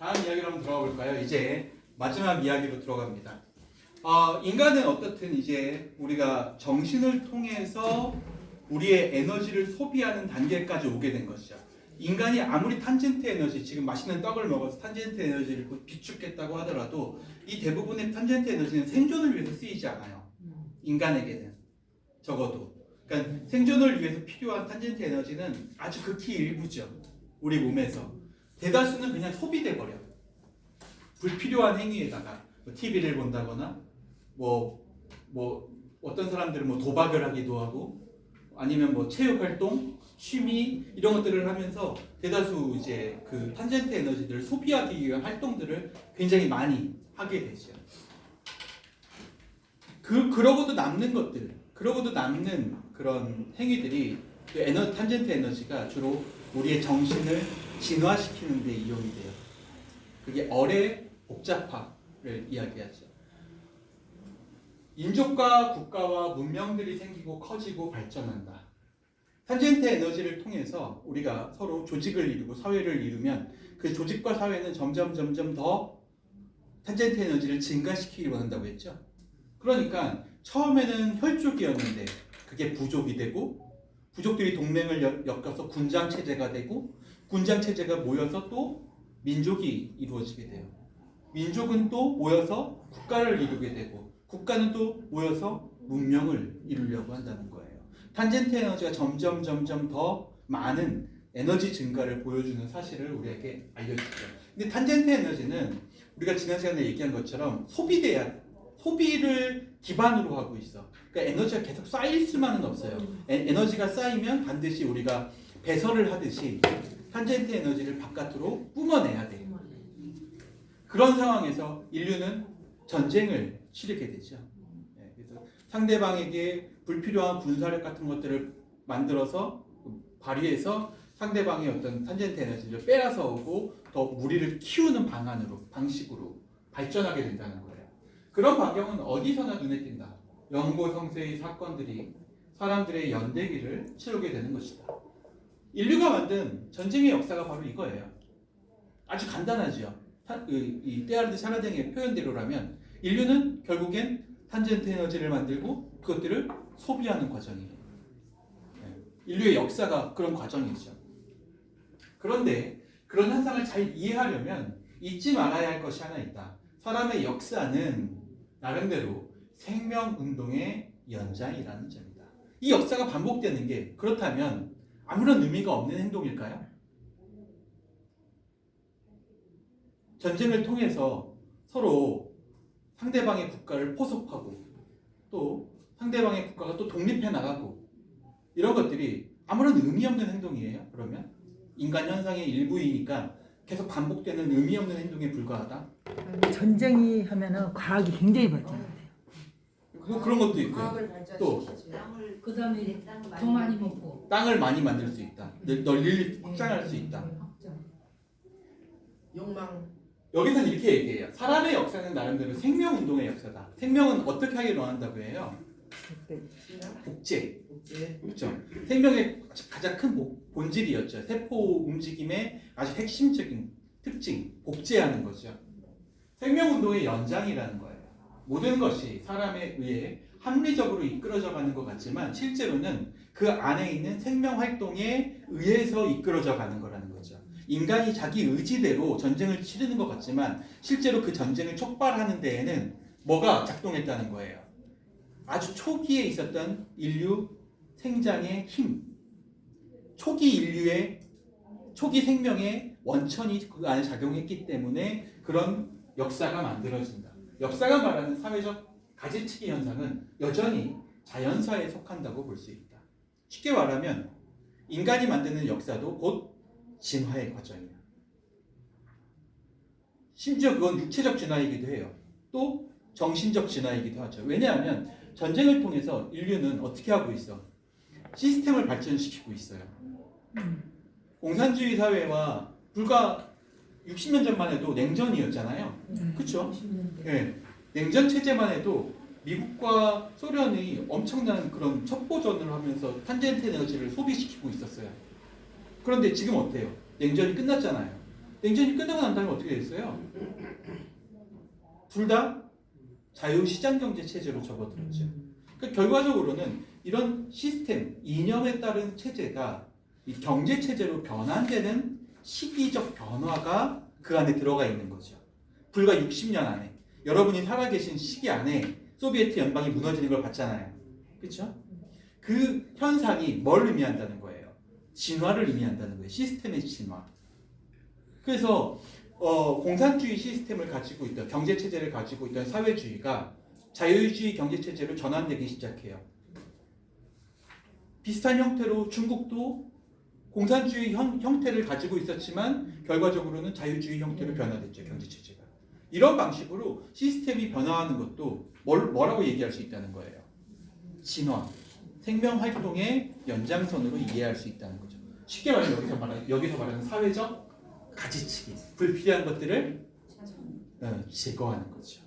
다음 이야기로 한번 들어가 볼까요? 이제 마지막 이야기로 들어갑니다. 인간은 어떻든 이제 우리가 정신을 통해서 우리의 에너지를 소비하는 단계까지 오게 된 것이죠. 인간이 아무리 탄젠트 에너지, 지금 맛있는 떡을 먹어서 탄젠트 에너지를 비축했다고 하더라도 이 대부분의 탄젠트 에너지는 생존을 위해서 쓰이지 않아요. 인간에게는 적어도. 그러니까 생존을 위해서 필요한 탄젠트 에너지는 아주 극히 일부죠. 우리 몸에서. 대다수는 그냥 소비돼 버려. 불필요한 행위에다가 뭐 TV를 본다거나 뭐 어떤 사람들은 뭐 도박을 하기도 하고 아니면 뭐 체육 활동, 취미 이런 것들을 하면서 대다수 이제 그 탄젠트 에너지들을 소비하기 위한 활동들을 굉장히 많이 하게 되죠. 그러고도 남는 것들, 그러고도 남는 그런 행위들이 탄젠트 에너지가 주로 우리의 정신을 진화시키는 데 이용이 돼요. 그게 어뢰 복잡화를 이야기하죠. 인족과 국가와 문명들이 생기고 커지고 발전한다. 탄젠트 에너지를 통해서 우리가 서로 조직을 이루고 사회를 이루면 그 조직과 사회는 점점 더 탄젠트 에너지를 증가시키기 원한다고 했죠. 그러니까 처음에는 혈족이었는데 그게 부족이 되고 부족들이 동맹을 엮어서 군장 체제가 되고 군장 체제가 모여서 또 민족이 이루어지게 돼요. 민족은 또 모여서 국가를 이루게 되고 국가는 또 모여서 문명을 이루려고 한다는 거예요. 탄젠트 에너지가 점점 더 많은 에너지 증가를 보여주는 사실을 우리에게 알려주죠. 근데 탄젠트 에너지는 우리가 지난 시간에 얘기한 것처럼 소비를 기반으로 하고 있어. 그러니까 에너지가 계속 쌓일 수만은 없어요. 에너지가 쌓이면 반드시 우리가 배설을 하듯이 탄젠트 에너지를 바깥으로 뿜어내야 돼. 그런 상황에서 인류는 전쟁을 치르게 되죠. 그래서 상대방에게 불필요한 군사력 같은 것들을 만들어서 발휘해서 상대방의 어떤 탄젠트 에너지를 빼앗아 오고 더 무리를 키우는 방식으로 발전하게 된다는 거예요. 그런 광경은 어디서나 눈에 띈다. 영고성세의 사건들이 사람들의 연대기를 치르게 되는 것이다. 인류가 만든 전쟁의 역사가 바로 이거예요. 아주 간단하죠. 이 테알드 샤라댕의 표현대로라면 인류는 결국엔 탄젠트 에너지를 만들고 그것들을 소비하는 과정이에요. 인류의 역사가 그런 과정이죠. 그런데 그런 현상을 잘 이해하려면 잊지 말아야 할 것이 하나 있다. 사람의 역사는 나름대로 생명운동의 연장이라는 점이다. 이 역사가 반복되는 게 그렇다면 아무런 의미가 없는 행동일까요? 전쟁을 통해서 서로 상대방의 국가를 포섭하고 또 상대방의 국가가 또 독립해 나가고 이런 것들이 아무런 의미 없는 행동이에요. 그러면 인간 현상의 일부이니까 계속 반복되는 의미 없는 행동에 불과하다. 전쟁이 하면은 과학이 굉장히 발전해요. 그런 것도 있고요. 또 그다음에 더 많이 먹고 땅을 많이 만들 수 있다. 널리 확장할 수 있다. 욕망. 여기서는 이렇게 얘기해요. 사람의 역사는 나름대로 생명운동의 역사다. 생명은 어떻게 하길 원한다고 해요? 복제. 그렇죠. 생명의 가장 큰 본질이었죠. 세포 움직임의 아주 핵심적인 특징, 복제하는 거죠. 생명운동의 연장이라는 거예요. 모든 것이 사람에 의해 합리적으로 이끌어져 가는 것 같지만 실제로는 그 안에 있는 생명활동에 의해서 이끌어져 가는 거라는 거죠. 인간이 자기 의지대로 전쟁을 치르는 것 같지만 실제로 그 전쟁을 촉발하는 데에는 뭐가 작동했다는 거예요. 아주 초기에 있었던 인류 생장의 힘, 초기 생명의 원천이 그 안에 작용했기 때문에 그런 역사가 만들어진다. 역사가 말하는 사회적 가지치기 현상은 여전히 자연사에 속한다고 볼 수 있다. 쉽게 말하면 인간이 만드는 역사도 곧 진화의 과정이야. 심지어 그건 육체적 진화이기도 해요. 또 정신적 진화이기도 하죠. 왜냐하면 전쟁을 통해서 인류는 어떻게 하고 있어? 시스템을 발전시키고 있어요. 공산주의 사회와 불과 60년 전만 해도 냉전이었잖아요. 그렇죠? 네. 냉전 체제만 해도 미국과 소련이 엄청난 그런 첩보전을 하면서 탄젠트 에너지를 소비시키고 있었어요. 그런데 지금 어때요? 냉전이 끝났잖아요. 냉전이 끝나고 난 다음에 어떻게 됐어요? 둘 다 자유시장 경제 체제로 접어들었죠. 그러니까 결과적으로는 이런 시스템, 이념에 따른 체제가 이 경제 체제로 변환되는 시기적 변화가 그 안에 들어가 있는 거죠. 불과 60년 안에 여러분이 살아계신 시기 안에 소비에트 연방이 무너지는 걸 봤잖아요. 그렇죠? 그 현상이 뭘 의미한다는 거예요? 진화를 의미한다는 거예요. 시스템의 진화. 그래서 공산주의 시스템을 가지고 있던 경제 체제를 가지고 있던 사회주의가 자유주의 경제 체제로 전환되기 시작해요. 비슷한 형태로 중국도 공산주의 형태를 가지고 있었지만 결과적으로는 자유주의 형태로 변화됐죠. 경제 체제가. 이런 방식으로 시스템이 변화하는 것도 뭐라고 얘기할 수 있다는 거예요? 진화, 생명 활동의 연장선으로 이해할 수 있다는 거죠. 쉽게 말하면 여기서 말하는 사회적 가지치기, 불필요한 것들을 제거하는 거죠.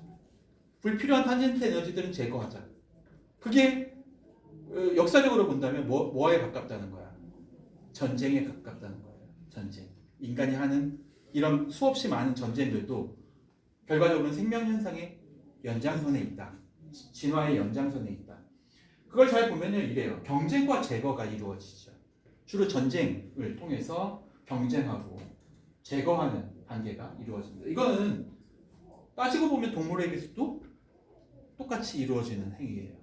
불필요한 탄젠트 에너지들은 제거하자. 그게 역사적으로 본다면 뭐에 가깝다는 거야? 전쟁에 가깝다는 거예요. 전쟁. 인간이 하는 이런 수없이 많은 전쟁들도 결과적으로는 생명 현상의 연장선에 있다. 진화의 연장선에 있다. 그걸 잘 보면요, 이래요. 경쟁과 제거가 이루어지죠. 주로 전쟁을 통해서 경쟁하고 제거하는 단계가 이루어집니다. 이거는 따지고 보면 동물에게서도 똑같이 이루어지는 행위예요.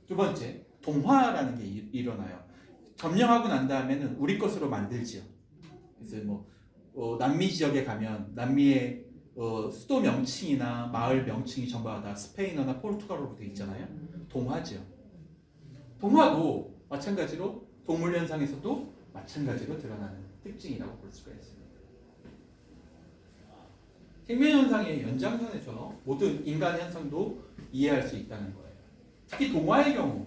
두 번째, 동화라는 게 일어나요. 점령하고 난 다음에는 우리 것으로 만들지요. 그래서 남미 지역에 가면 남미의 수도 명칭이나 마을 명칭이 전부 다 스페인어나 포르투갈어로 되어 있잖아요. 동화죠. 동화도 마찬가지로 동물 현상에서도 마찬가지로 드러나는 특징이라고 볼 수가 있습니다. 생명 현상의 연장선에서 모든 인간 현상도 이해할 수 있다는 거예요. 특히 동화의 경우,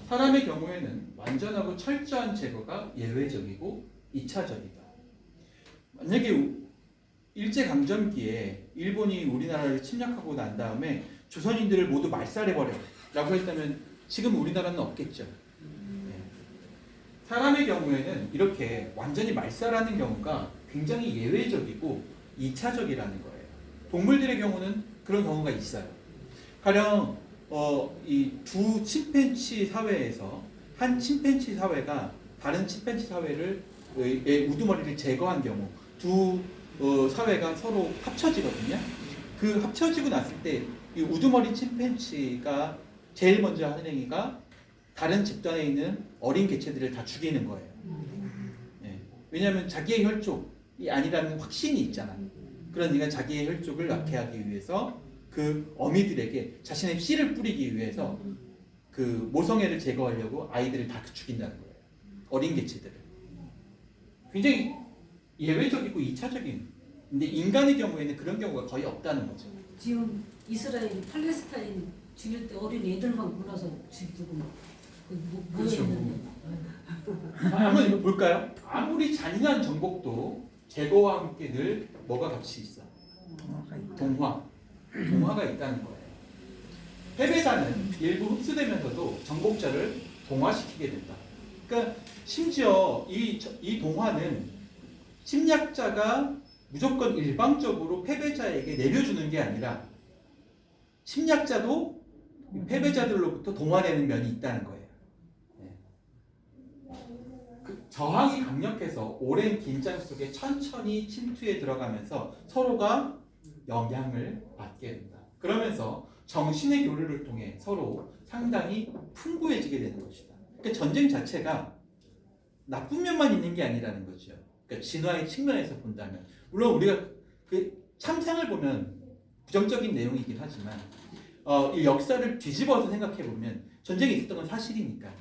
사람의 경우에는 완전하고 철저한 제거가 예외적이고 2차적이다. 만약에 일제강점기에 일본이 우리나라를 침략하고 난 다음에 조선인들을 모두 말살해버려 라고 했다면 지금 우리나라는 없겠죠. 네. 사람의 경우에는 이렇게 완전히 말살하는 경우가 굉장히 예외적이고 2차적이라는 거예요. 동물들의 경우는 그런 경우가 있어요. 가령 이 두 침팬치 사회에서 한 침팬치 사회가 다른 침팬치 사회를 우두머리를 제거한 경우 두 사회가 서로 합쳐지거든요. 그 합쳐지고 났을 때 이 우두머리 침팬치가 제일 먼저 하는 행위가 다른 집단에 있는 어린 개체들을 다 죽이는 거예요. 네. 왜냐하면 자기의 혈족이 아니라는 확신이 있잖아. 그러니까 자기의 혈족을 낳게 하기 위해서 그 어미들에게 자신의 씨를 뿌리기 위해서 그 모성애를 제거하려고 아이들을 다 죽인다는 거예요. 어린 개체들을. 굉장히 예외적이고 2차적인. 근데 인간의 경우에는 그런 경우가 거의 없다는 거죠. 지금 이스라엘, 팔레스타인 죽일 때 어린 애들만 골라서 죽이고 그렇죠. 한번 이거 볼까요? 아무리 잔인한 정복도 제거와 함께 늘 뭐가 같이 있어? 동화가 있다는 거예요. 패배자는 일부 흡수되면서도 정복자를 동화시키게 된다. 그러니까 심지어 이 동화는 침략자가 무조건 일방적으로 패배자에게 내려주는 게 아니라 침략자도 패배자들로부터 동화되는 면이 있다는 거예요. 네. 그 저항이 강력해서 오랜 긴장 속에 천천히 침투에 들어가면서 서로가 영향을 받게 된다. 그러면서 정신의 교류를 통해 서로 상당히 풍부해지게 되는 것이다. 그러니까 전쟁 자체가 나쁜 면만 있는 게 아니라는 거죠. 그러니까 진화의 측면에서 본다면 물론 우리가 그 참상을 보면 부정적인 내용이긴 하지만 이 역사를 뒤집어서 생각해 보면 전쟁이 있었던 건 사실이니까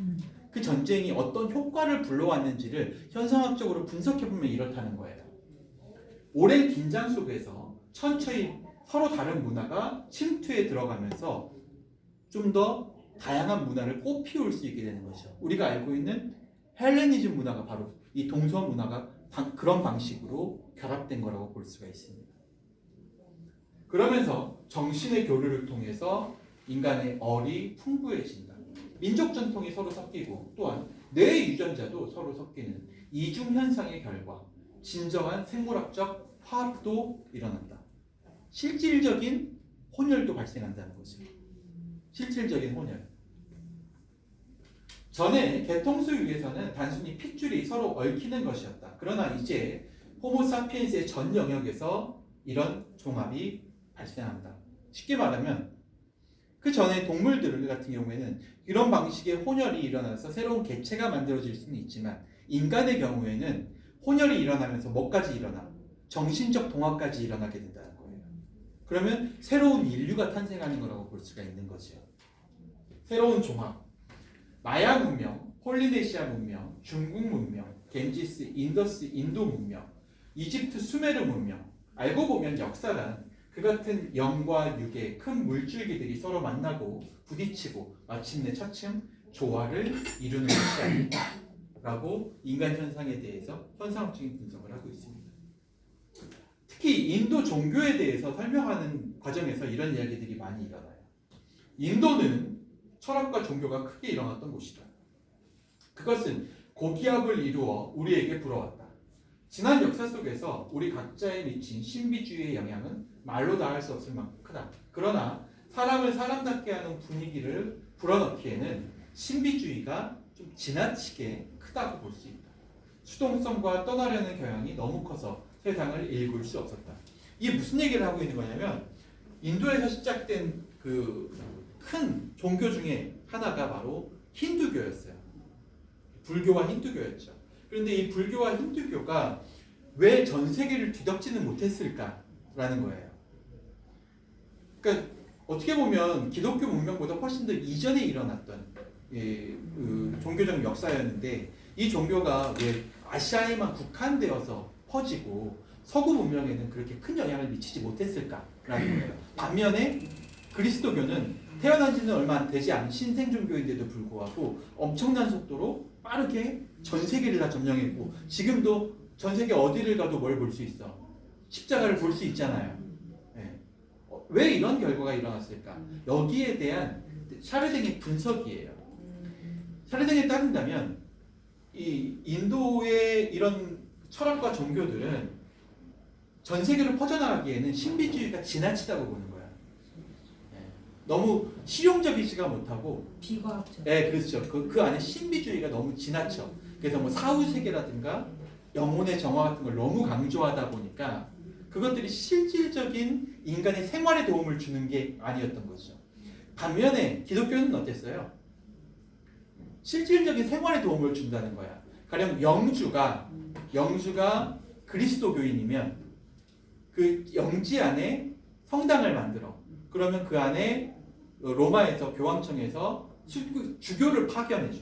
그 전쟁이 어떤 효과를 불러왔는지를 현상학적으로 분석해 보면 이렇다는 거예요. 오랜 긴장 속에서 천천히 서로 다른 문화가 침투에 들어가면서 좀 더 다양한 문화를 꽃피울 수 있게 되는 거죠. 우리가 알고 있는 헬레니즘 문화가 바로 이 동서 문화가 그런 방식으로 결합된 거라고 볼 수가 있습니다. 그러면서 정신의 교류를 통해서 인간의 얼이 풍부해진다. 민족 전통이 서로 섞이고 또한 뇌의 유전자도 서로 섞이는 이중 현상의 결과 진정한 생물학적 화합도 일어난다. 실질적인 혼혈도 발생한다는 거죠. 실질적인 혼혈. 전에 개통수 위에서는 단순히 핏줄이 서로 얽히는 것이었다. 그러나 이제 호모사피엔스의 전 영역에서 이런 종합이 발생한다. 쉽게 말하면 그 전에 동물들 같은 경우에는 이런 방식의 혼혈이 일어나서 새로운 개체가 만들어질 수는 있지만 인간의 경우에는 혼혈이 일어나면서 뭐까지 일어나? 정신적 동화까지 일어나게 된다는 거예요. 그러면 새로운 인류가 탄생하는 거라고 볼 수가 있는 거죠. 새로운 종합. 마야 문명, 폴리네시아 문명, 중국 문명, 겐지스, 인더스, 인도 문명, 이집트 수메르 문명. 알고 보면 역사란 그 같은 영과 육의 큰 물줄기들이 서로 만나고 부딪히고 마침내 차츰 조화를 이루는 것이 아닐까라고 인간 현상에 대해서 현상학적인 분석을 하고 있습니다. 특히 인도 종교에 대해서 설명하는 과정에서 이런 이야기들이 많이 일어나요. 인도는 철학과 종교가 크게 일어났던 곳이다. 그것은 고기압을 이루어 우리에게 불어왔다. 지난 역사 속에서 우리 각자에 미친 신비주의의 영향은 말로 다 할 수 없을 만큼 크다. 그러나 사람을 사람답게 하는 분위기를 불어넣기에는 신비주의가 좀 지나치게 크다고 볼 수 있다. 수동성과 떠나려는 경향이 너무 커서 세상을 일굴 수 없었다. 이게 무슨 얘기를 하고 있는 거냐면 인도에서 시작된 그 큰 종교 중에 하나가 바로 힌두교였어요. 불교와 힌두교였죠. 그런데 이 불교와 힌두교가 왜 전 세계를 뒤덮지는 못했을까라는 거예요. 그러니까 어떻게 보면 기독교 문명보다 훨씬 더 이전에 일어났던 그 종교적 역사였는데 이 종교가 왜 아시아에만 국한되어서 퍼지고 서구 문명에는 그렇게 큰 영향을 미치지 못했을까라는 거예요. 반면에 그리스도교는 태어난 지는 얼마 되지 않은 신생 종교인데도 불구하고 엄청난 속도로 빠르게 전 세계를 다 점령했고 지금도 전 세계 어디를 가도 뭘 볼 수 있어? 십자가를 볼 수 있잖아요. 네. 왜 이런 결과가 일어났을까? 여기에 대한 샤르댕의 분석이에요. 샤르댕에 따른다면 이 인도의 이런 철학과 종교들은 전 세계로 퍼져나가기에는 신비주의가 지나치다고 보는 거야. 너무 실용적이지가 못하고 비과학적. 네, 그렇죠. 그 안에 신비주의가 너무 지나쳐. 그래서 뭐 사후세계라든가 영혼의 정화 같은 걸 너무 강조하다 보니까 그것들이 실질적인 인간의 생활에 도움을 주는 게 아니었던 거죠. 반면에 기독교는 어땠어요? 실질적인 생활에 도움을 준다는 거야. 가령 영주가 그리스도교인이면 그 영지 안에 성당을 만들어. 그러면 그 안에 로마에서 교황청에서 주교를 파견해줘.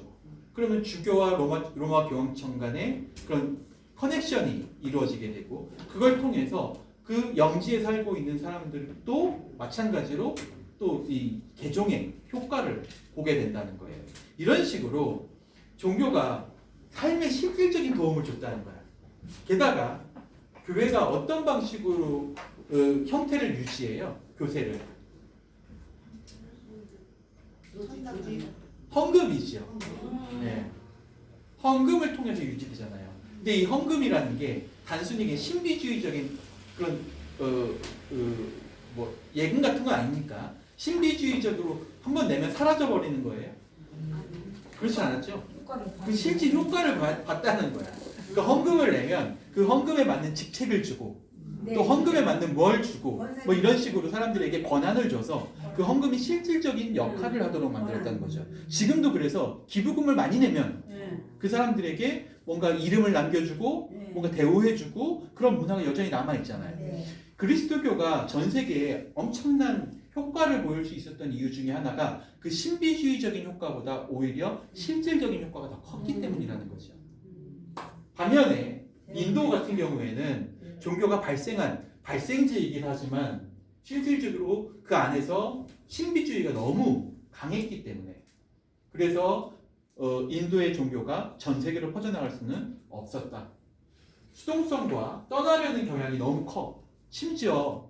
그러면 주교와 로마 교황청 간에 그런 커넥션이 이루어지게 되고 그걸 통해서 그 영지에 살고 있는 사람들도 마찬가지로 또 이 개종의 효과를 보게 된다는 거예요. 이런 식으로 종교가 삶에 실질적인 도움을 줬다는 거야. 게다가 교회가 어떤 방식으로 형태를 유지해요? 교세를. 헌금이죠. 네. 헌금을 통해서 유지되잖아요. 근데 이 헌금이라는 게 단순히 신비주의적인 그런 뭐 예금 같은 거 아닙니까? 신비주의적으로 한번 내면 사라져 버리는 거예요. 그렇지 않았죠? 그 실질 효과를 봤다는 거야. 그러니까 헌금을 내면 그 헌금에 맞는 직책을 주고 또 헌금에 맞는 뭘 주고 뭐 이런 식으로 사람들에게 권한을 줘서 그 헌금이 실질적인 역할을 하도록 만들었다는 거죠. 지금도 그래서 기부금을 많이 내면 그 사람들에게 뭔가 이름을 남겨주고 뭔가 대우해주고 그런 문화가 여전히 남아있잖아요. 그리스도교가 전 세계에 엄청난 효과를 보일 수 있었던 이유 중에 하나가 그 신비주의적인 효과보다 오히려 실질적인 효과가 더 컸기 때문이라는 거죠. 반면에 인도 같은 경우에는 종교가 발생한 발생지이긴 하지만 실질적으로 그 안에서 신비주의가 너무 강했기 때문에 그래서 인도의 종교가 전 세계로 퍼져나갈 수는 없었다. 수동성과 떠나려는 경향이 너무 커. 심지어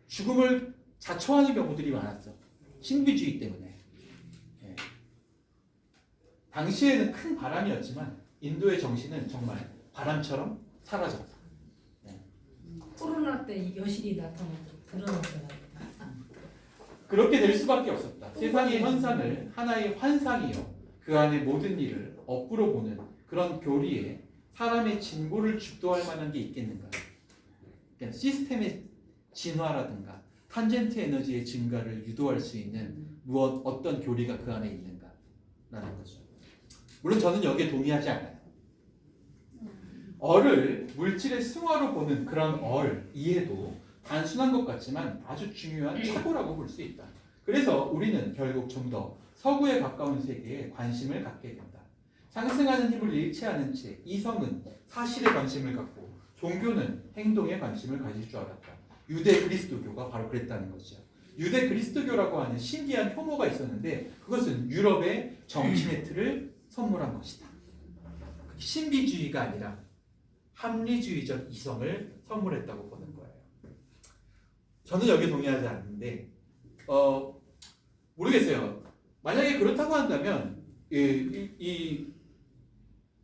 죽음을 자초하는 경우들이 많았어. 신비주의 때문에. 네. 당시에는 큰 바람이었지만 인도의 정신은 정말 바람처럼 사라졌다. 네. 코로나 때 이 여실히 나타나서 드러났잖아요. 그렇게 될 수밖에 없었다. 세상의 현상을 하나의 환상이요 그 안에 모든 일을 업으로 보는 그런 교리에 사람의 진보를 주도할 만한 게 있겠는가? 그러니까 시스템의 진화라든가 탄젠트 에너지의 증가를 유도할 수 있는 어떤 교리가 그 안에 있는가라는 거죠. 물론 저는 여기에 동의하지 않아요. 얼을 물질의 승화로 보는 그런 이해도 단순한 것 같지만 아주 중요한 착오라고 볼 수 있다. 그래서 우리는 결국 좀 더 서구에 가까운 세계에 관심을 갖게 된다. 상승하는 힘을 잃지 않은 채 이성은 사실에 관심을 갖고 종교는 행동에 관심을 가질 줄 알았다. 유대 그리스도교가 바로 그랬다는 거죠. 유대 그리스도교라고 하는 신기한 혐오가 있었는데 그것은 유럽의 정신의 틀을 선물한 것이다. 신비주의가 아니라 합리주의적 이성을 선물했다고 보는 거예요. 저는 여기에 동의하지 않는데 모르겠어요. 만약에 그렇다고 한다면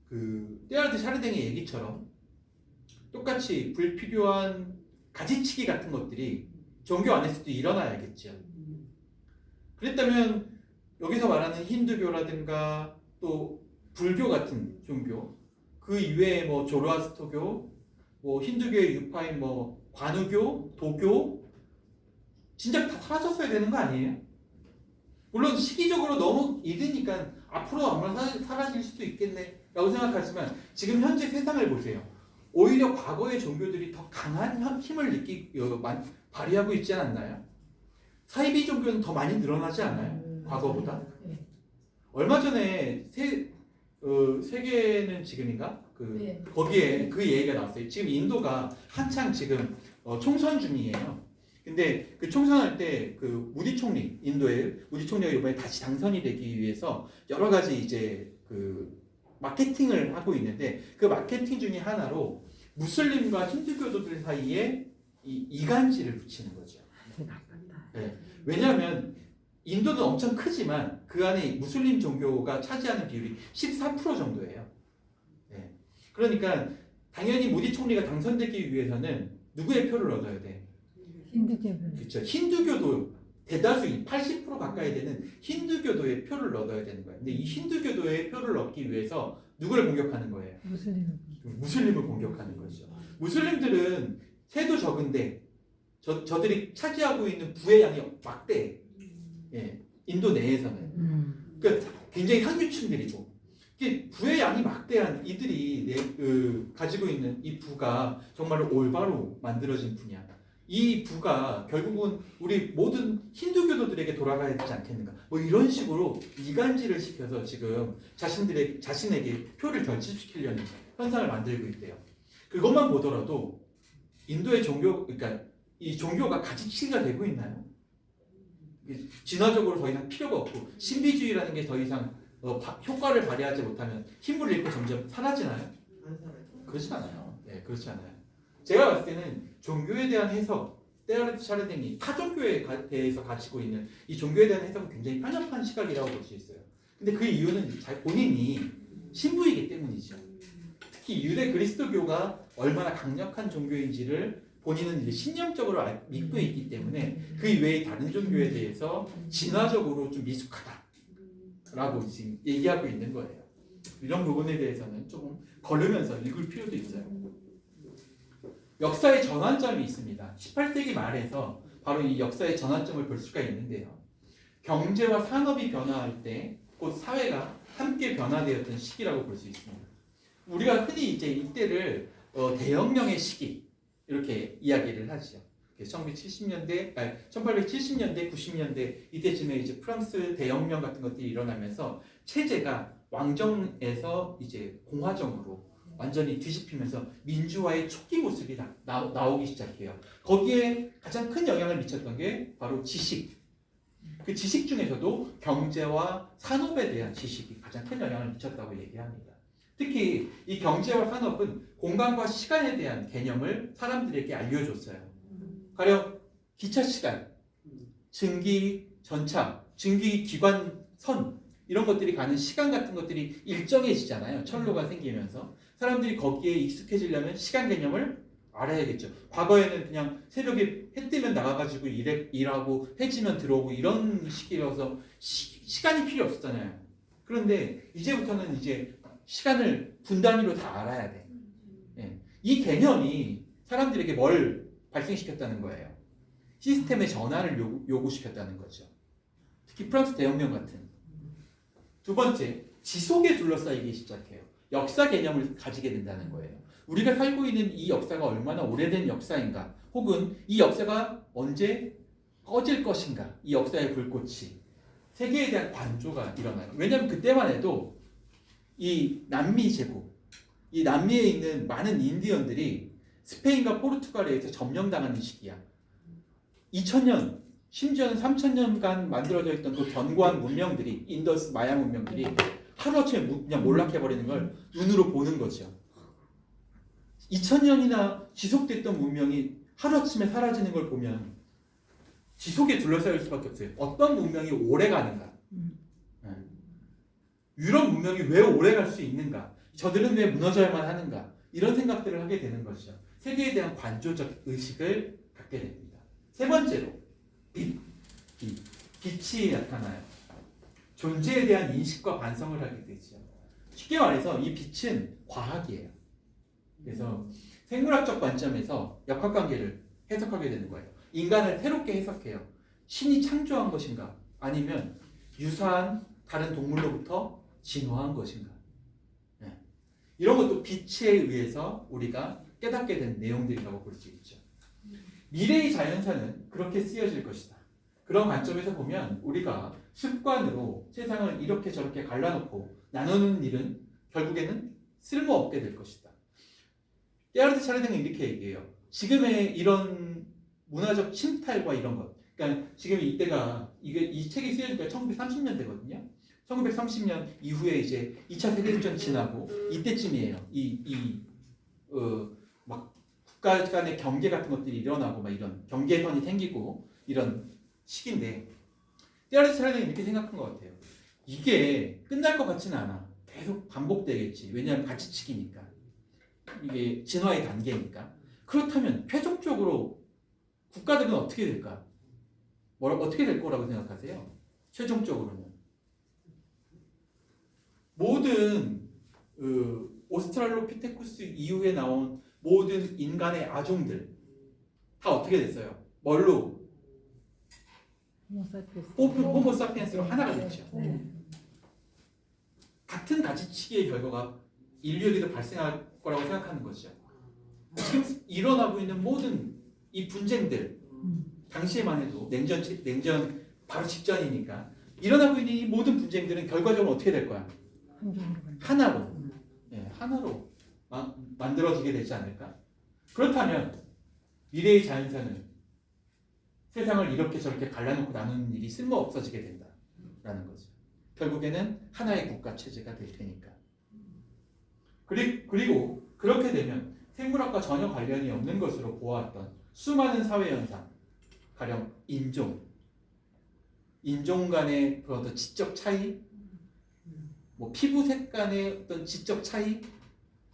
테일하드 샤르댕의 얘기처럼 똑같이 불필요한 가지치기 같은 것들이 종교 안에서도 일어나야겠죠. 그랬다면 여기서 말하는 힌두교라든가 또 불교 같은 종교 그 이외에 뭐 조로아스터교, 뭐 힌두교의 유파인 뭐 관우교, 도교 진짜 다 사라졌어야 되는 거 아니에요? 물론 시기적으로 너무 이르니까 앞으로 아마 사라질 수도 있겠네라고 생각하지만 지금 현재 세상을 보세요. 오히려 과거의 종교들이 더 강한 힘을 발휘하고 있지 않았나요? 사이비 종교는 더 많이 늘어나지 않아요? 과거보다? 얼마 전에 세계는 지금인가? 거기에 그 얘기가 나왔어요. 지금 인도가 한창 지금 총선 중이에요. 근데 그 총선할 때 그 무디 총리, 인도의 무디 총리가 이번에 다시 당선이 되기 위해서 여러 가지 이제 그 마케팅을 하고 있는데 그 마케팅 중에 하나로 무슬림과 힌두교도들 사이에 이간질을 붙이는 거죠. 네. 왜냐하면 인도는 엄청 크지만 그 안에 무슬림 종교가 차지하는 비율이 14% 정도예요. 네. 그러니까 당연히 무디 총리가 당선되기 위해서는 누구의 표를 얻어야 돼? 힌두교. 그렇죠. 힌두교도 대다수인 80% 가까이 되는 힌두교도의 표를 얻어야 되는 거예요. 근데 이 힌두교도의 표를 얻기 위해서 누구를 공격하는 거예요? 무슬림을 공격하는 거죠. 무슬림들은 세도 적은데 저들이 차지하고 있는 부의 양이 막대. 예, 인도 내에서는. 그러니까 굉장히 상류층들이고 부의 양이 막대한 이들이 가지고 있는 이 부가 정말로 올바로 만들어진 부냐. 이 부가 결국은 우리 모든 힌두교도들에게 돌아가야 되지 않겠는가. 뭐 이런 식으로 이간질을 시켜서 지금 자신에게 표를 결집시키려는 현상을 만들고 있대요. 그것만 보더라도 인도의 그러니까 이 종교가 가지치기가 되고 있나요? 진화적으로 더 이상 필요가 없고 신비주의라는 게 더 이상 효과를 발휘하지 못하면 힘을 잃고 점점 사라지나요? 그렇지 않아요. 네, 그렇지 않아요. 제가 봤을 때는 종교에 대한 해석, 테일하드 샤르댕이 타 종교에 대해서 가지고 있는 이 종교에 대한 해석은 굉장히 편협한 시각이라고 볼 수 있어요. 근데 그 이유는 본인이 신부이기 때문이죠. 특히 유대 그리스도교가 얼마나 강력한 종교인지를 본인은 이제 신념적으로 믿고 있기 때문에 그 이외의 다른 종교에 대해서 진화적으로 좀 미숙하다라고 지금 얘기하고 있는 거예요. 이런 부분에 대해서는 조금 걸으면서 읽을 필요도 있어요. 역사의 전환점이 있습니다. 18세기 말에서 바로 이 역사의 전환점을 볼 수가 있는데요. 경제와 산업이 변화할 때 곧 사회가 함께 변화되었던 시기라고 볼 수 있습니다. 우리가 흔히 이제 이때를 대혁명의 시기 이렇게 이야기를 하죠. 1870년대, 90년대 이때쯤에 이제 프랑스 대혁명 같은 것들이 일어나면서 체제가 왕정에서 이제 공화정으로 완전히 뒤집히면서 민주화의 초기 모습이 나오기 시작해요. 거기에 가장 큰 영향을 미쳤던 게 바로 지식. 그 지식 중에서도 경제와 산업에 대한 지식이 가장 큰 영향을 미쳤다고 얘기합니다. 특히 이 경제와 산업은 공간과 시간에 대한 개념을 사람들에게 알려줬어요. 가령 기차 시간, 증기 전차, 증기 기관선 이런 것들이 가는 시간 같은 것들이 일정해지잖아요. 철로가 생기면서 사람들이 거기에 익숙해지려면 시간 개념을 알아야겠죠. 과거에는 그냥 새벽에 해 뜨면 나가가지고 일하고 해지면 들어오고 이런 식이라서 시간이 필요 없었잖아요. 그런데 이제부터는 이제 시간을 분 단위로 다 알아야 돼. 예. 이 개념이 사람들에게 뭘 발생시켰다는 거예요. 시스템의 전환을 요구시켰다는 거죠. 특히 프랑스 대혁명 같은. 두 번째, 지속에 둘러싸이기 시작해요. 역사 개념을 가지게 된다는 거예요. 우리가 살고 있는 이 역사가 얼마나 오래된 역사인가, 혹은 이 역사가 언제 꺼질 것인가, 이 역사의 불꽃이 세계에 대한 관조가 일어나요. 왜냐하면 그때만 해도 이 남미 제국, 이 남미에 있는 많은 인디언들이 스페인과 포르투갈에 의해서 점령당하는 시기야. 2000년, 심지어는 3000년간 만들어져 있던 그 견고한 문명들이, 인더스 마야 문명들이 하루아침에 그냥 몰락해버리는 걸 눈으로 보는 거죠. 2000년이나 지속됐던 문명이 하루아침에 사라지는 걸 보면 지속에 둘러싸일 수밖에 없어요. 어떤 문명이 오래 가는가? 유럽 문명이 왜 오래 갈 수 있는가? 저들은 왜 무너져야만 하는가? 이런 생각들을 하게 되는 것이죠. 세계에 대한 관조적 의식을 갖게 됩니다. 세 번째로 빛이 나타나요. 존재에 대한 인식과 반성을 하게 되죠. 쉽게 말해서 이 빛은 과학이에요. 그래서 생물학적 관점에서 역학관계를 해석하게 되는 거예요. 인간을 새롭게 해석해요. 신이 창조한 것인가? 아니면 유사한 다른 동물로부터 진화한 것인가? 네. 이런 것도 빛에 의해서 우리가 깨닫게 된 내용들이라고 볼 수 있죠. 미래의 자연사는 그렇게 쓰여질 것이다. 그런 관점에서 보면 우리가 습관으로 세상을 이렇게 저렇게 갈라놓고 나누는 일은 결국에는 쓸모없게 될 것이다. 테아르트 차르댕은 이렇게 얘기해요. 지금의 이런 문화적 침탈과 이런 것, 그러니까 지금 이때가 이 책이 쓰여질 때가 1930년대거든요. 1930년 이후에 이제 2차 세계대전 지나고 이때쯤이에요. 막 국가 간의 경계 같은 것들이 일어나고 막 이런 경계선이 생기고 이런 시기인데, 테아르트 차르댕은 이렇게 생각한 것 같아요. 이게 끝날 것 같지는 않아. 계속 반복되겠지. 왜냐하면 가치치기니까. 이게 진화의 단계니까. 그렇다면 최종적으로 국가들은 어떻게 될까? 어떻게 될 거라고 생각하세요? 최종적으로는 모든 오스트랄로피테쿠스 이후에 나온 모든 인간의 아종들 다 어떻게 됐어요? 뭘로? 호모사피엔스로 하나가 됐죠. 같은 가지치기의 결과가 인류에게도 발생할 거라고 생각하는 거죠. 지금 일어나고 있는 모든 이 분쟁들, 당시에만 해도 냉전 바로 직전이니까 일어나고 있는 이 모든 분쟁들은 결과적으로 어떻게 될 거야? 하나로, 하나로 만들어지게 되지 않을까? 그렇다면 미래의 자연사는 세상을 이렇게 저렇게 갈라놓고 나누는 일이 쓸모없어지게 된다라는 거죠. 결국에는 하나의 국가 체제가 될 테니까. 그리고 그렇게 되면 생물학과 전혀 관련이 없는 것으로 보아왔던 수많은 사회 현상, 가령 인종 간의 그 어떤 지적 차이, 뭐 피부색 간의 어떤 지적 차이,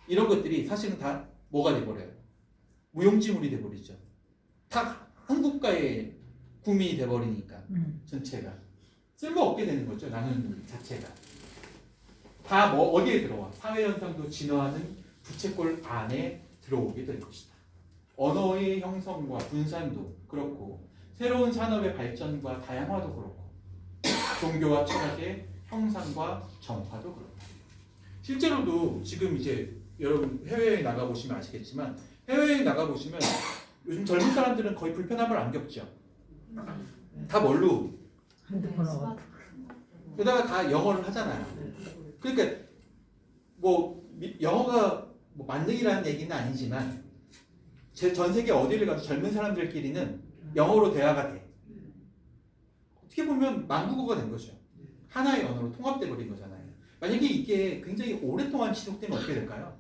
이런 것들이 사실은 다 뭐가 돼버려요? 무용지물이 돼버리죠. 다 한 국가의 국민이 돼버리니까 전체가 쓸모없게 되는 거죠. 나는 자체가 다 뭐 어디에 들어와? 사회 현상도 진화하는 부채꼴 안에 들어오게 될 것이다. 언어의 형성과 분산도 그렇고, 새로운 산업의 발전과 다양화도 그렇고, 종교와 철학의 형상과 정화도 그렇다. 실제로도 지금 이제 여러분 해외에 나가 보시면 아시겠지만, 해외에 나가 보시면 요즘 젊은 사람들은 거의 불편함을 안 겪죠. 다 뭘로? 핸드폰으로. 게다가 다 영어를 하잖아요. 그러니까 뭐 영어가 뭐 만능이라는 얘기는 아니지만 전 세계 어디를 가도 젊은 사람들끼리는 영어로 대화가 돼. 어떻게 보면 만국어가 된 거죠. 하나의 언어로 통합돼 버린 거잖아요. 만약에 이게 굉장히 오랫동안 지속되면 어떻게 될까요?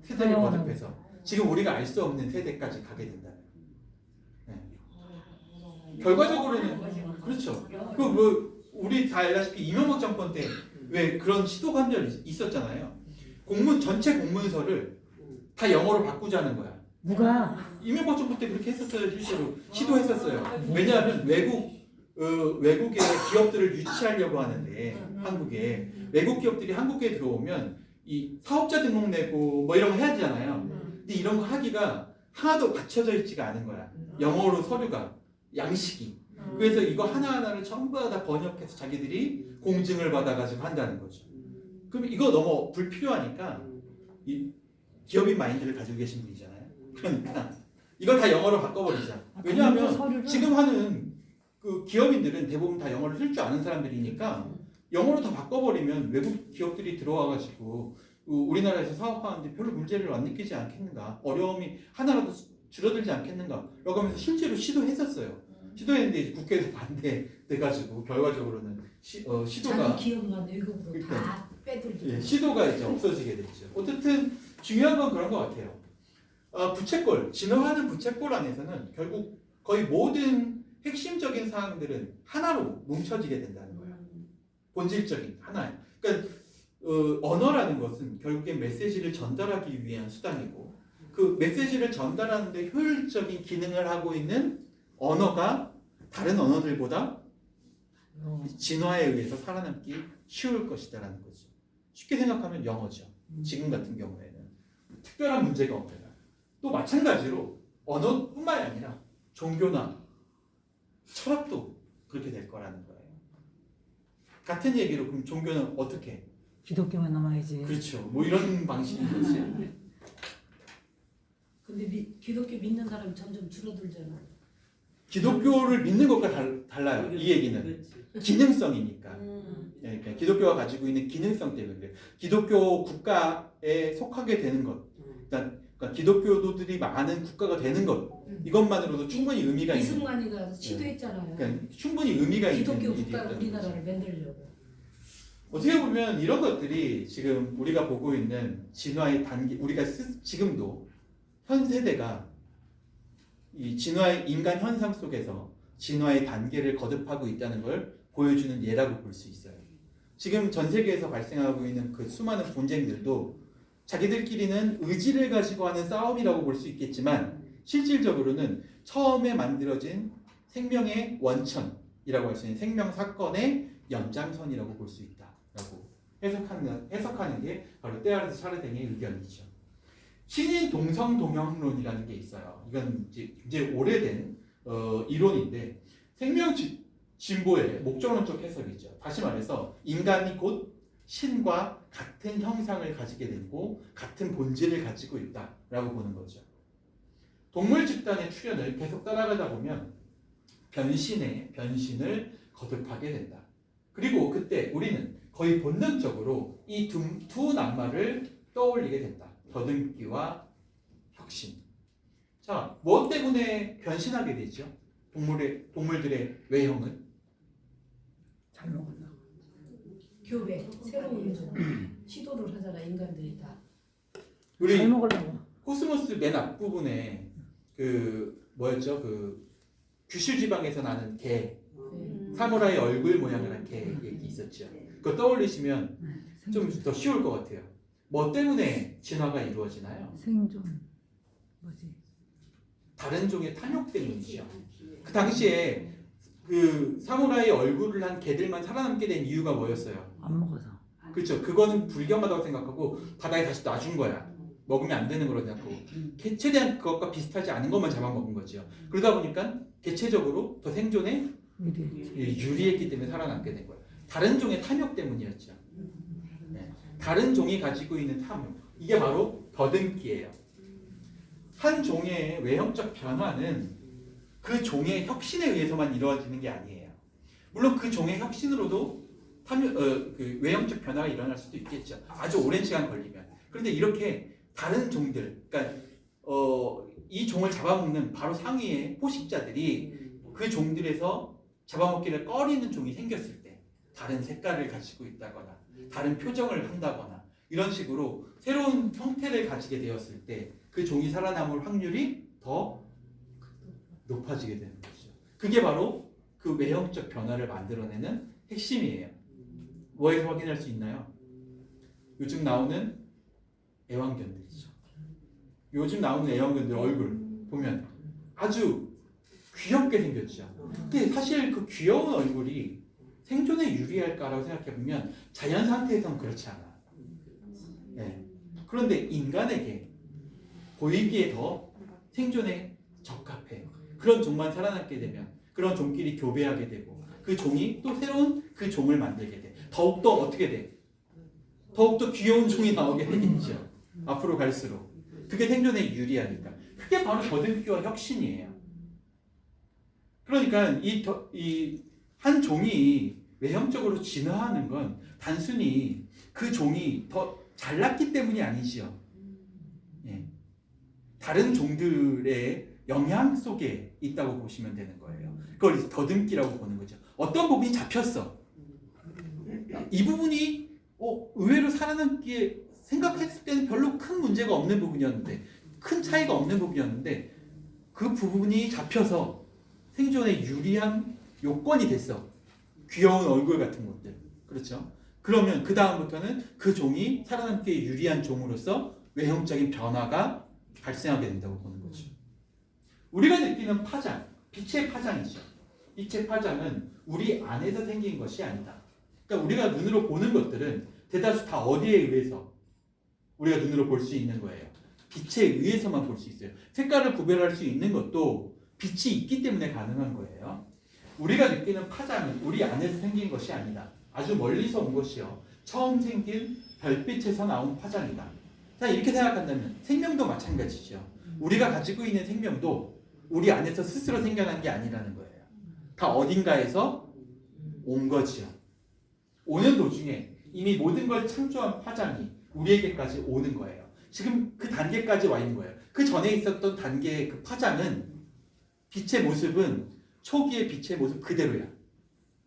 세대를 거듭해서 지금 우리가 알 수 없는 세대까지 가게 된다면, 결과적으로는 그렇죠. 그 뭐 우리 다 알다시피 이명박 정권 때 왜 그런 시도가 한 적 있었잖아요. 전체 공문서를 다 영어로 바꾸자는 거야. 누가 이명박 정부 때 그렇게 했었어요. 실제로 시도했었어요. 왜냐하면 외국의 기업들을 유치하려고 하는데 한국에 외국 기업들이 한국에 들어오면 이 사업자 등록 내고 뭐 이런 거 해야 되잖아요. 근데 이런 거 하기가 하나도 갖춰져 있지가 않은 거야. 영어로 서류가 양식이. 그래서 이거 하나하나를 전부 다 번역해서 자기들이 공증을 받아가지고 한다는 거죠. 그럼 이거 너무 불필요하니까 이 기업인 마인드를 가지고 계신 분이잖아요. 그러니까 이걸 다 영어로 바꿔버리자. 왜냐하면 지금 하는 그 기업인들은 대부분 다 영어를 쓸 줄 아는 사람들이니까 영어로 다 바꿔버리면 외국 기업들이 들어와가지고 우리나라에서 사업하는데 별로 문제를 안 느끼지 않겠는가, 어려움이 하나라도 줄어들지 않겠는가 라고 하면서 실제로 시도했었어요. 시도했는데 이제 국회에서 반대돼가지고 결과적으로는 시도가 자기 기업만 외국으로 그러니까, 다 빼들고. 예, 시도가 이제 없어지게 됐죠. 어쨌든 중요한 건 그런 것 같아요. 부채꼴, 진화하는 부채꼴 안에서는 결국 거의 모든 핵심적인 사항들은 하나로 뭉쳐지게 된다는 거예요. 본질적인 하나예요. 그러니까 언어라는 것은 결국엔 메시지를 전달하기 위한 수단이고 그 메시지를 전달하는데 효율적인 기능을 하고 있는 언어가 다른 언어들보다 진화에 의해서 살아남기 쉬울 것이다라는 거죠. 쉽게 생각하면 영어죠. 지금 같은 경우에는 특별한 문제가 없는. 또 마찬가지로 언어뿐만이 아니라 종교나 철학도 그렇게 될 거라는 거예요. 같은 얘기로 그럼 종교는 어떻게? 기독교만 남아야지. 그렇죠. 뭐 이런 방식인 거지. 근데 기독교 믿는 사람이 점점 줄어들잖아. 기독교를 믿는 것과 달라요. 이 얘기는 기능성이니까. 그러니까 기독교가 가지고 있는 기능성 때문에 기독교 국가에 속하게 되는 것. 그러니까 기독교도들이 많은 국가가 되는 것. 이것만으로도 충분히 의미가 있는. 이승만이가 시도했잖아요. 그러니까 충분히 의미가 있는 기독교 일이 국가를 있다는 우리나라를 거죠. 만들려고. 어떻게 보면 이런 것들이 지금 우리가 보고 있는 진화의 단계, 우리가 지금도 현 세대가 이 진화의 인간 현상 속에서 진화의 단계를 거듭하고 있다는 걸 보여주는 예라고 볼 수 있어요. 지금 전 세계에서 발생하고 있는 그 수많은 분쟁들도 자기들끼리는 의지를 가지고 하는 싸움이라고 볼 수 있겠지만 실질적으로는 처음에 만들어진 생명의 원천이라고 할 수 있는 생명 사건의 연장선이라고 볼 수 있다라고 해석하는 게 바로 테아르트 샤르댕의 의견이죠. 신인 동성 동형론이라는 게 있어요. 이건 이제 굉장히 오래된 이론인데 생명 진보의 목적론적 해석이죠. 다시 말해서 인간이 곧 신과 같은 형상을 가지게 되고 같은 본질을 가지고 있다라고 보는 거죠. 동물 집단의 출현을 계속 따라가다 보면 변신을 거듭하게 된다. 그리고 그때 우리는 거의 본능적으로 이 두 낱말을 떠올리게 된다. 더듬기와 혁신. 자, 무엇 때문에 변신하게 되죠? 동물들의 외형은? 잘 먹었나? 교배 새로운 시도를 하잖아 인간들이 다. 우리 잘 먹으려고. 코스모스 맨 앞부분에 그 뭐였죠? 그 규슈 지방에서 나는 개, 사무라이 얼굴 모양을 한 개 얘기 있었죠. 그거 떠올리시면 좀 더 쉬울 것 같아요. 뭐 때문에 진화가 이루어지나요? 생존 뭐지? 다른 종의 탐욕 때문이죠. 그 당시에 그 사무라이 얼굴을 한 개들만 살아남게 된 이유가 뭐였어요? 안 먹어서. 그렇죠. 그거는 불경하다고 생각하고 바다에 다시 놔준 거야. 먹으면 안 되는 거라고 생각하고 최대한 그것과 비슷하지 않은 것만 잡아먹은 거죠. 그러다 보니까 개체적으로 더 생존에 유리했기 때문에 살아남게 된 거예요. 다른 종의 탐욕 때문이었죠. 네. 다른 종이 가지고 있는 탐욕. 이게 바로 더듬기예요. 한 종의 외형적 변화는 그 종의 혁신에 의해서만 이루어지는 게 아니에요. 물론 그 종의 혁신으로도 그 외형적 변화가 일어날 수도 있겠죠. 아주 오랜 시간 걸리면. 그런데 이렇게 다른 종들, 그러니까 이 종을 잡아먹는 바로 상위의 포식자들이 그 종들에서 잡아먹기를 꺼리는 종이 생겼을 때 다른 색깔을 가지고 있다거나 다른 표정을 한다거나 이런 식으로 새로운 형태를 가지게 되었을 때 그 종이 살아남을 확률이 더 높아지게 되는 거죠. 그게 바로 그 외형적 변화를 만들어내는 핵심이에요. 뭐에서 확인할 수 있나요? 요즘 나오는 애완견들이죠. 요즘 나오는 애완견들 얼굴 보면 아주 귀엽게 생겼죠. 근데 사실 그 귀여운 얼굴이 생존에 유리할까라고 생각해보면 자연 상태에서는 그렇지 않아. 네. 그런데 인간에게 보이기에 더 생존에 적합해. 그런 종만 살아남게 되면 그런 종끼리 교배하게 되고 그 종이 또 새로운 그 종을 만들게 돼. 더욱더 어떻게 돼? 더욱더 귀여운 종이 나오게 되겠죠. 앞으로 갈수록. 그게 생존에 유리하니까. 그게 바로 더듬기와 혁신이에요. 그러니까 이 한 종이 외형적으로 진화하는 건 단순히 그 종이 더 잘났기 때문이 아니지요. 예. 다른 종들의 영향 속에 있다고 보시면 되는 거예요. 그걸 더듬기라고 보는 거죠. 어떤 부분이 잡혔어. 이 부분이 의외로 살아남기에 생각했을 때는 별로 큰 문제가 없는 부분이었는데, 큰 차이가 없는 부분이었는데 그 부분이 잡혀서 생존에 유리한 요건이 됐어. 귀여운 얼굴 같은 것들. 그렇죠? 그러면 그 다음부터는 그 종이 살아남기에 유리한 종으로서 외형적인 변화가 발생하게 된다고 보는 거죠. 우리가 느끼는 파장, 빛의 파장이죠. 빛의 파장은 우리 안에서 생긴 것이 아니다. 그러니까 우리가 눈으로 보는 것들은 대다수 다 어디에 의해서 우리가 눈으로 볼 수 있는 거예요. 빛에 의해서만 볼 수 있어요. 색깔을 구별할 수 있는 것도 빛이 있기 때문에 가능한 거예요. 우리가 느끼는 파장은 우리 안에서 생긴 것이 아니다. 아주 멀리서 온 것이요. 처음 생긴 별빛에서 나온 파장이다. 자, 이렇게 생각한다면 생명도 마찬가지죠. 우리가 가지고 있는 생명도 우리 안에서 스스로 생겨난 게 아니라는 거예요. 다 어딘가에서 온 거지요. 오는 도중에 이미 모든 걸 창조한 파장이 우리에게까지 오는 거예요. 지금 그 단계까지 와 있는 거예요. 그 전에 있었던 단계의 그 파장은 빛의 모습은 초기의 빛의 모습 그대로야.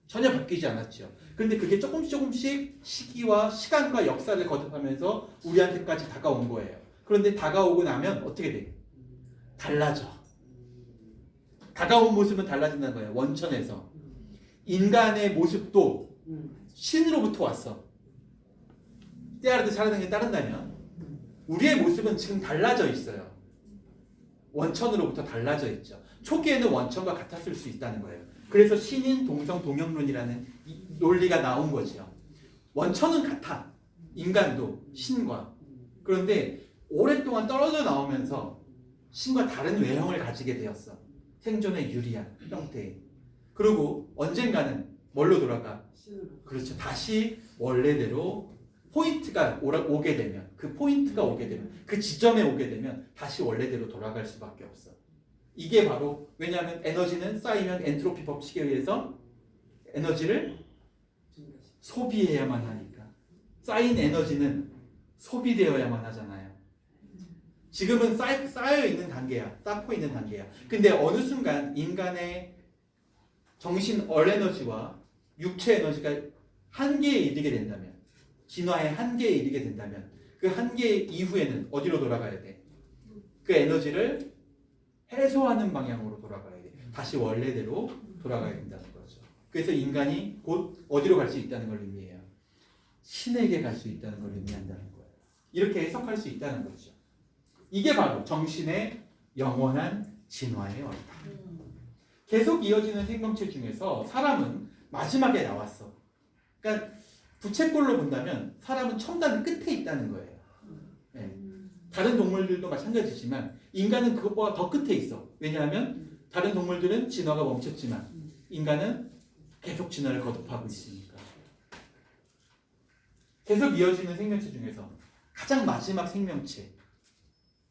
전혀 바뀌지 않았죠. 그런데 그게 조금씩 시기와 시간과 역사를 거듭하면서 우리한테까지 다가온 거예요. 그런데 다가오고 나면 어떻게 돼? 달라져. 다가온 모습은 달라진다는 거예요. 원천에서. 인간의 모습도 신으로부터 왔어. 때아르듯 살아나는 게 따른다면 우리의 모습은 지금 달라져 있어요. 원천으로부터 달라져 있죠. 초기에는 원천과 같았을 수 있다는 거예요. 그래서 신인 동성 동형론이라는 논리가 나온 거죠. 원천은 같아. 인간도 신과. 그런데 오랫동안 떨어져 나오면서 신과 다른 외형을 가지게 되었어. 생존에 유리한 형태의. 그리고 언젠가는 뭘로 돌아가? 그렇죠. 다시 원래대로 포인트가 오게 되면, 그 포인트가 오게 되면, 그 지점에 오게 되면 다시 원래대로 돌아갈 수밖에 없어. 이게 바로, 왜냐하면 에너지는 쌓이면 엔트로피 법칙에 의해서 에너지를 소비해야만 하니까. 쌓인 에너지는 소비되어야만 하잖아요. 지금은 쌓여 있는 단계야. 쌓고 있는 단계야. 근데 어느 순간 인간의 정신 얼에너지와 육체 에너지가 한계에 이르게 된다면, 진화의 한계에 이르게 된다면 그 한계 이후에는 어디로 돌아가야 돼? 그 에너지를 해소하는 방향으로 돌아가야 돼. 다시 원래대로 돌아가야 된다는 거죠. 그래서 인간이 곧 어디로 갈 수 있다는 걸 의미해요. 신에게 갈 수 있다는 걸 의미한다는 거예요. 이렇게 해석할 수 있다는 거죠. 이게 바로 정신의 영원한 진화의 원리다. 계속 이어지는 생명체 중에서 사람은 마지막에 나왔어. 그러니까 부채꼴로 본다면 사람은 첨단 끝에 있다는 거예요. 네. 다른 동물들도 마찬가지지만 인간은 그것보다 더 끝에 있어. 왜냐하면 다른 동물들은 진화가 멈췄지만 인간은 계속 진화를 거듭하고 있으니까. 계속 이어지는 생명체 중에서 가장 마지막 생명체,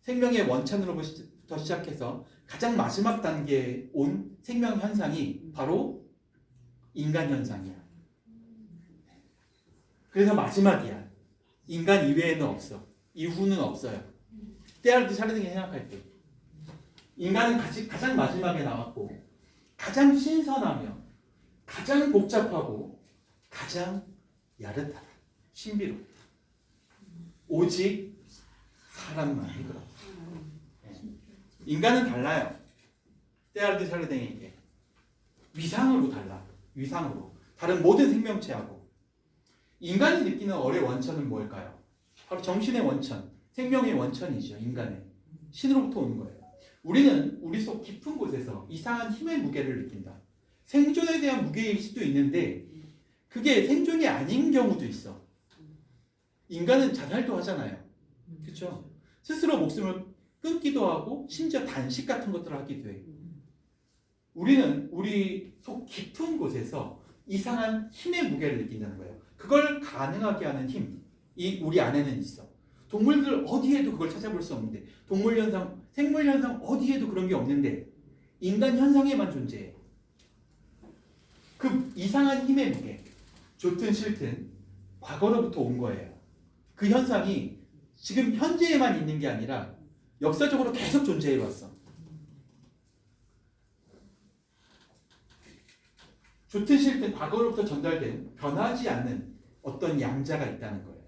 생명의 원천으로부터 시작해서 가장 마지막 단계에 온 생명 현상이 바로 인간 현상이야. 그래서 마지막이야. 인간 이외에는 없어. 이후는 없어요. 때아르듯 살아내기 생각할 때 인간은 가장 마지막에 나왔고 가장 신선하며 가장 복잡하고 가장 야릇하다. 신비롭다. 오직 사람만이 그렇다. 인간은 달라요. 때아르듯 살아내기에게 위상으로 달라. 위상으로. 다른 모든 생명체하고. 인간이 느끼는 얼의 원천은 뭘까요? 바로 정신의 원천, 생명의 원천이죠. 인간의. 신으로부터 오는 거예요. 우리는 우리 속 깊은 곳에서 이상한 힘의 무게를 느낀다. 생존에 대한 무게일 수도 있는데 그게 생존이 아닌 경우도 있어. 인간은 자살도 하잖아요. 그렇죠? 스스로 목숨을 끊기도 하고 심지어 단식 같은 것들을 하기도 해. 우리는 우리 속 깊은 곳에서 이상한 힘의 무게를 느낀다는 거예요. 그걸 가능하게 하는 힘이 우리 안에는 있어. 동물들 어디에도 그걸 찾아볼 수 없는데, 동물 현상, 생물 현상 어디에도 그런 게 없는데 인간 현상에만 존재해. 그 이상한 힘의 무게, 좋든 싫든 과거로부터 온 거예요. 그 현상이 지금 현재에만 있는 게 아니라 역사적으로 계속 존재해 왔어. 좋든 싫든 과거로부터 전달된 변하지 않는 어떤 양자가 있다는 거예요.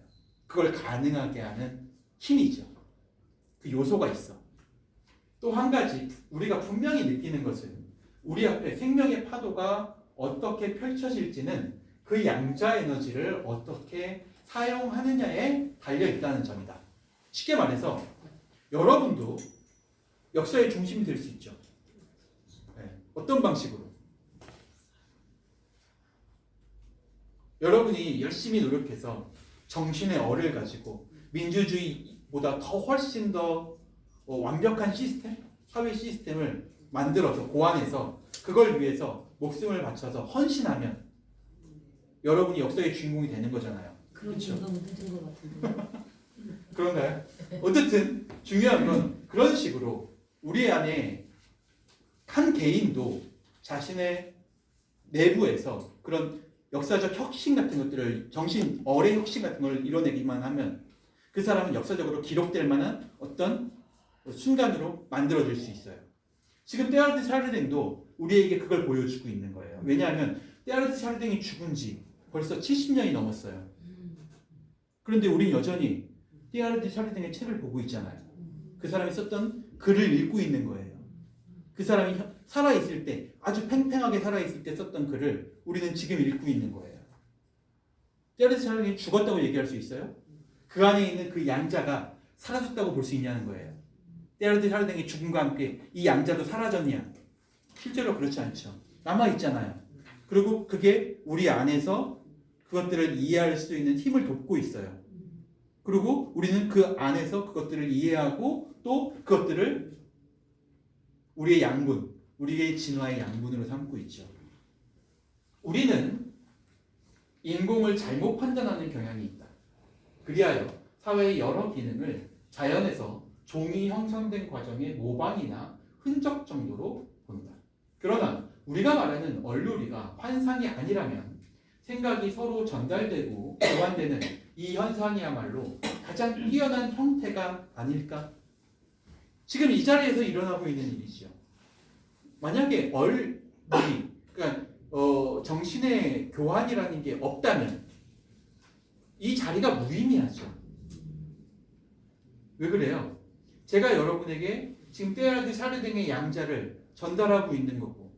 그걸 가능하게 하는 힘이죠. 그 요소가 있어. 또 한 가지 우리가 분명히 느끼는 것은 우리 앞에 생명의 파도가 어떻게 펼쳐질지는 그 양자 에너지를 어떻게 사용하느냐에 달려 있다는 점이다. 쉽게 말해서 여러분도 역사의 중심이 될 수 있죠. 네. 어떤 방식으로? 여러분이 열심히 노력해서 정신의 얼을 가지고 민주주의보다 더 훨씬 더 완벽한 시스템, 사회 시스템을 만들어서 고안해서 그걸 위해서 목숨을 바쳐서 헌신하면 여러분이 역사의 주인공이 되는 거잖아요. 그렇죠. 너무 늦은 것 같은데. 그런가요? 어쨌든 중요한 건 그런 식으로 우리 안에 한 개인도 자신의 내부에서 그런 역사적 혁신 같은 것들을, 정신 어의 혁신 같은 걸 이뤄내기만 하면 그 사람은 역사적으로 기록될 만한 어떤 순간으로 만들어질 수 있어요. 지금 테아르트 샤르댕도 우리에게 그걸 보여주고 있는 거예요. 왜냐하면 테아르트 샤르댕이 죽은 지 벌써 70년이 넘었어요. 그런데 우린 여전히 테아르트 샤르댕의 책을 보고 있잖아요. 그 사람이 썼던 글을 읽고 있는 거예요. 그 사람이 살아있을 때, 아주 팽팽하게 살아있을 때 썼던 글을 우리는 지금 읽고 있는 거예요. 테아르트 샤르댕이 죽었다고 얘기할 수 있어요? 그 안에 있는 그 양자가 사라졌다고 볼 수 있냐는 거예요. 테아르트 샤르댕이 죽음과 함께 이 양자도 사라졌냐? 실제로 그렇지 않죠. 남아있잖아요. 그리고 그게 우리 안에서 그것들을 이해할 수 있는 힘을 돕고 있어요. 그리고 우리는 그 안에서 그것들을 이해하고 또 그것들을 우리의 양분, 우리의 진화의 양분으로 삼고 있죠. 우리는 인공을 잘못 판단하는 경향이 있다. 그리하여 사회의 여러 기능을 자연에서 종이 형성된 과정의 모방이나 흔적 정도로 본다. 그러나 우리가 말하는 얼루리가 환상이 아니라면 생각이 서로 전달되고 교환되는 이 현상이야말로 가장 뛰어난 형태가 아닐까? 지금 이 자리에서 일어나고 있는 일이죠. 만약에 얼리, 그러니까 정신의 교환이라는 게 없다면 이 자리가 무의미하죠. 왜 그래요? 제가 여러분에게 지금 테아르트 샤르댕의 양자를 전달하고 있는 거고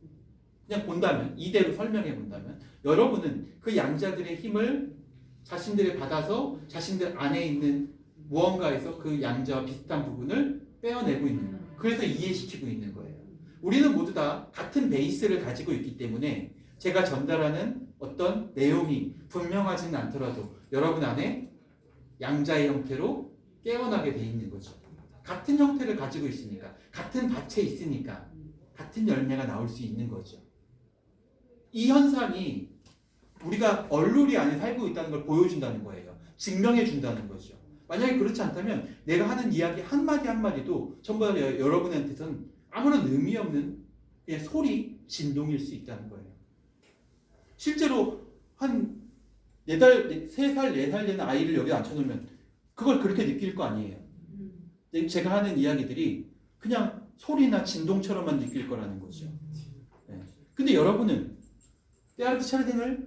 그냥 본다면, 이대로 설명해 본다면 여러분은 그 양자들의 힘을 자신들이 받아서 자신들 안에 있는 무언가에서 그 양자와 비슷한 부분을 빼어내고 있는 거예요. 그래서 이해시키고 있는 거예요. 우리는 모두 다 같은 베이스를 가지고 있기 때문에 제가 전달하는 어떤 내용이 분명하지는 않더라도 여러분 안에 양자의 형태로 깨어나게 돼 있는 거죠. 같은 형태를 가지고 있으니까, 같은 밭에 있으니까 같은 열매가 나올 수 있는 거죠. 이 현상이 우리가 얼루리 안에 살고 있다는 걸 보여준다는 거예요. 증명해 준다는 거죠. 만약에 그렇지 않다면 내가 하는 이야기 한마디 한마디도 전부 다 여러분한테선 아무런 의미 없는 그냥 소리, 진동일 수 있다는 거예요. 실제로 한 3살, 4살 되는 아이를 여기 앉혀놓으면 그걸 그렇게 느낄 거 아니에요. 제가 하는 이야기들이 그냥 소리나 진동처럼만 느낄 거라는 거죠. 네. 근데 여러분은 테아르트 샤르댕을